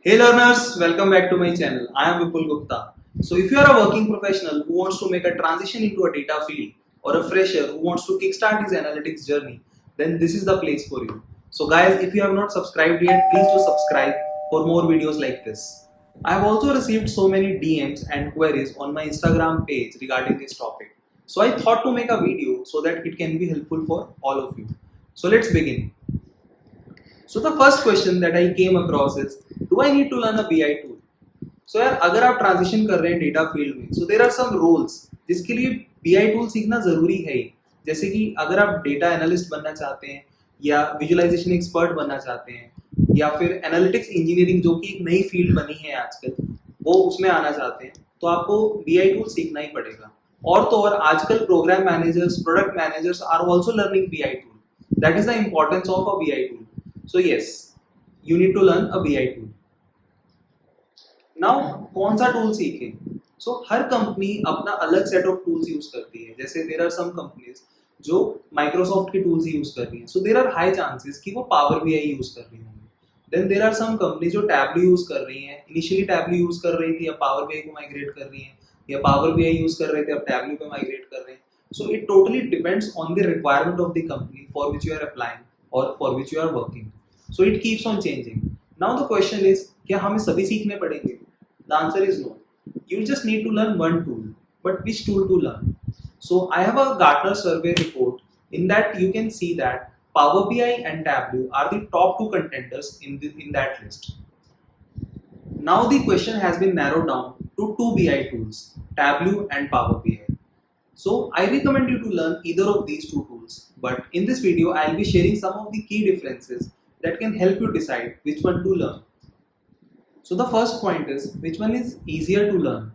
Hey learners, welcome back to my channel. I am Vipul Gupta. So if you are a working professional who wants to make a transition into a data field or a fresher who wants to kickstart his analytics journey, then this is the place for you. So guys, if you have not subscribed yet, please do subscribe for more videos like this. I have also received so many DMs and queries on my Instagram page regarding this topic. So I thought to make a video so that it can be helpful for all of you. So let's begin. So the first question that I came across is, do I need to learn a BI tool? So यार अगर आप transition कर रहे हैं data field में, so there are some roles जिसके लिए BI tool सीखना जरूरी है ही. जैसे कि अगर आप डेटा एनालिस्ट बनना चाहते हैं या विजुअलाइजेशन एक्सपर्ट बनना चाहते हैं या फिर एनालिटिक्स इंजीनियरिंग जो कि एक नई फील्ड बनी है आजकल, वो उसमें आना चाहते हैं, तो आपको BI टूल सीखना ही पड़ेगा. और तो और आजकल program managers, product managers are also learning BI tool. That is the importance of a BI tool. So yes, you need to learn a BI tool. Now, कौन सा टूल सीखें? So हर company अपना अलग सेट ऑफ टूल्स यूज करती है. जैसे there are some companies जो Microsoft के टूल्स यूज कर रही हैं. So there are high chances कि वो Power BI यूज कर रही होंगी. Then there are some companies जो Tableau यूज कर रही हैं. Initially Tableau यूज कर रही थी, अब Power BI को माइग्रेट कर रही हैं, या Power BI यूज कर रहे थे, अब Tableau पे माइग्रेट कर रहे हैं. So it totally depends on the requirement of the company for which you are applying or for which you are working. So it keeps on changing. Now the question is, क्या हमें सभी सीखने पड़ेंगे? The answer is no. You just need to learn one tool. But which tool to learn? So I have a Gartner survey report. In that you can see that Power BI and Tableau are the top two contenders in that list. Now the question has been narrowed down to two BI tools, Tableau and Power BI. So I recommend you to learn either of these two tools. But in this video, I'll be sharing some of the key differences that can help you decide which one to learn. So the first point is, which one is easier to learn?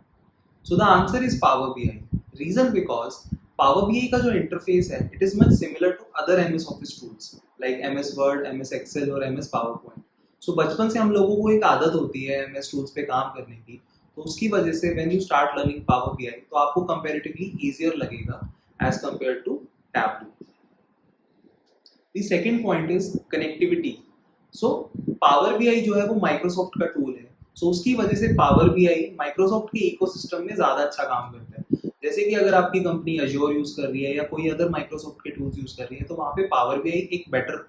So the answer is Power BI. Reason because Power BI का जो interface है, it is much similar to other MS Office tools like MS Word, MS Excel और MS PowerPoint. So बचपन से हम लोगों को एक आदत होती है MS tools पे काम करने की, तो उसकी वजह से when you start learning Power BI, तो आपको comparatively easier लगेगा as compared to Tableau. The second point is connectivity. So Power BI जो है वो Microsoft का टूल है. So उसकी वजह से Power BI Microsoft के इकोसिस्टम में ज़्यादा अच्छा काम करता है. जैसे कि अगर आपकी कंपनी Azure यूज़ कर रही है या कोई अदर Microsoft के टूल्स यूज़ कर रही है, तो वहाँ पे Power BI एक बेटर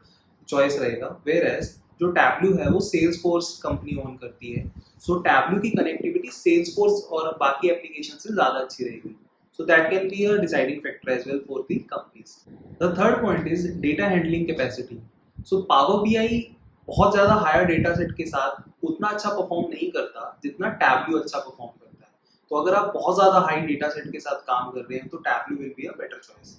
चॉइस रहेगा. Whereas जो Tableau है वो Salesforce कंपनी ओन करती है. So Tableau की कनेक्टिविटी Salesforce और बाकी एप्लीकेशन से ज़्यादा अच्छी रहेगी. So that can be a deciding factor as well for the companies. The third point is data handling capacity. So Power BI बहुत ज़्यादा हायर डेटा सेट के साथ उतना अच्छा परफॉर्म नहीं करता जितना Tableau अच्छा परफॉर्म करता है. तो अगर आप बहुत ज़्यादा हाई डेटा सेट के साथ काम कर रहे हैं तो Tableau will be a better choice.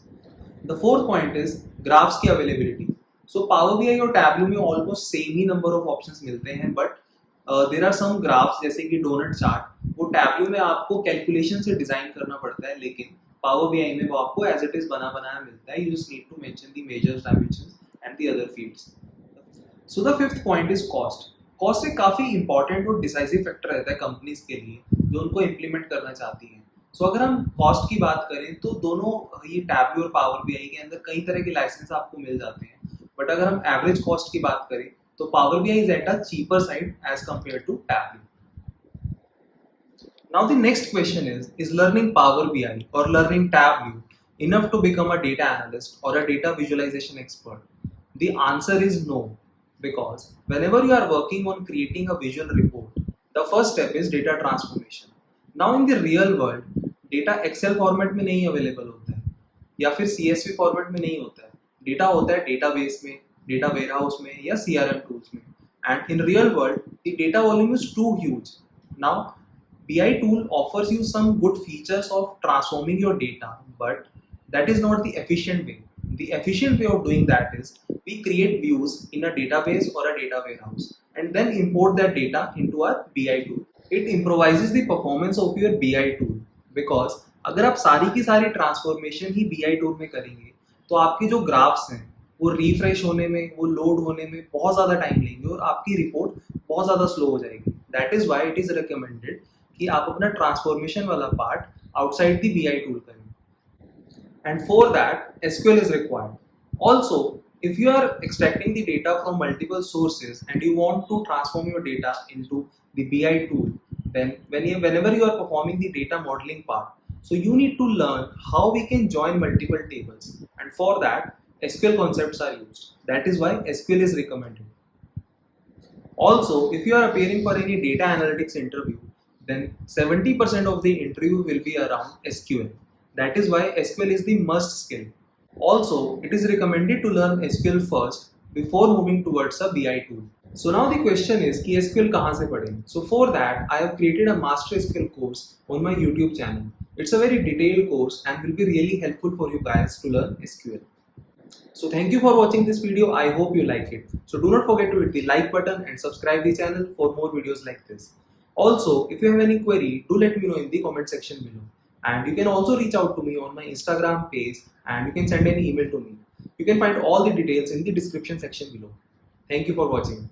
The fourth point is graphs की अवेलेबिलिटी. So Power BI और Tableau में ऑलमोस्ट सेम ही नंबर ऑफ ऑप्शंस मिलते हैं, but there are some graphs जैसे कि डोनट चार्ट, वो Tableau में आपको कैलकुलेशन से डिजाइन करना पड़ता है, लेकिन Power BI में वो आपको एज इट इज बना बनाया मिलता है. You just need to mention the measures, dimensions and the other fields. So the fifth point is cost. Cost एक काफी इंपॉर्टेंट और डिसाइसिव फैक्टर रहता है कंपनीज के लिए जो उनको इम्प्लीमेंट करना चाहती हैं. सो अगर हम कॉस्ट की बात करें तो दोनों ये Tableau और Power BI के अंदर कई तरह के लाइसेंस आपको मिल जाते हैं, बट अगर हम एवरेज कॉस्ट की बात करें तो Power BI is at a cheaper side as compared to Tableau. Now the next question is learning Power BI or learning Tableau enough to become a data analyst or a data visualization expert? The answer is no, because whenever you are working on creating a visual report, the first step is data transformation. Now in the real world, data Excel format में नहीं available होता है या फिर CSV format में नहीं होता है. डेटा होता है database में, data warehouse में या CRM tools में. And in real world, the data volume is too huge. Now, BI tool offers you some good features of transforming your data, but that is not the efficient way. The efficient way of doing that is we create views in a database or a data warehouse and then import that data into our BI tool. It improvises the performance of your BI tool, because अगर आप सारी की सारी transformation ही BI tool में करेंगे तो आपके जो ग्राफ्स हैं वो रिफ्रेश होने में, वो लोड होने में बहुत ज़्यादा टाइम लेंगे और आपकी रिपोर्ट बहुत ज़्यादा स्लो हो जाएगी. That is why it is recommended कि आप अपना ट्रांसफॉर्मेशन वाला part outside the BI tool करें. And for that SQL is required. Also if you are extracting the data from multiple sources and you want to transform your data into the BI tool, then whenever you are performing the data modeling part, so you need to learn how we can join multiple tables, and for that SQL concepts are used. That is why SQL is recommended. Also, if you are appearing for any data analytics interview, then 70% of the interview will be around SQL. That is why SQL is the must skill. Also, it is recommended to learn SQL first before moving towards a BI tool. So now the question is कि SQL कहाँ से पढ़ें? So for that, I have created a master SQL course on my YouTube channel. It's a very detailed course and will be really helpful for you guys to learn SQL. So thank you for watching this video. I hope you like it. So do not forget to hit the like button and subscribe the channel for more videos like this. Also, if you have any query, do let me know in the comment section below. And you can also reach out to me on my Instagram page and you can send an email to me. You can find all the details in the description section below. Thank you for watching.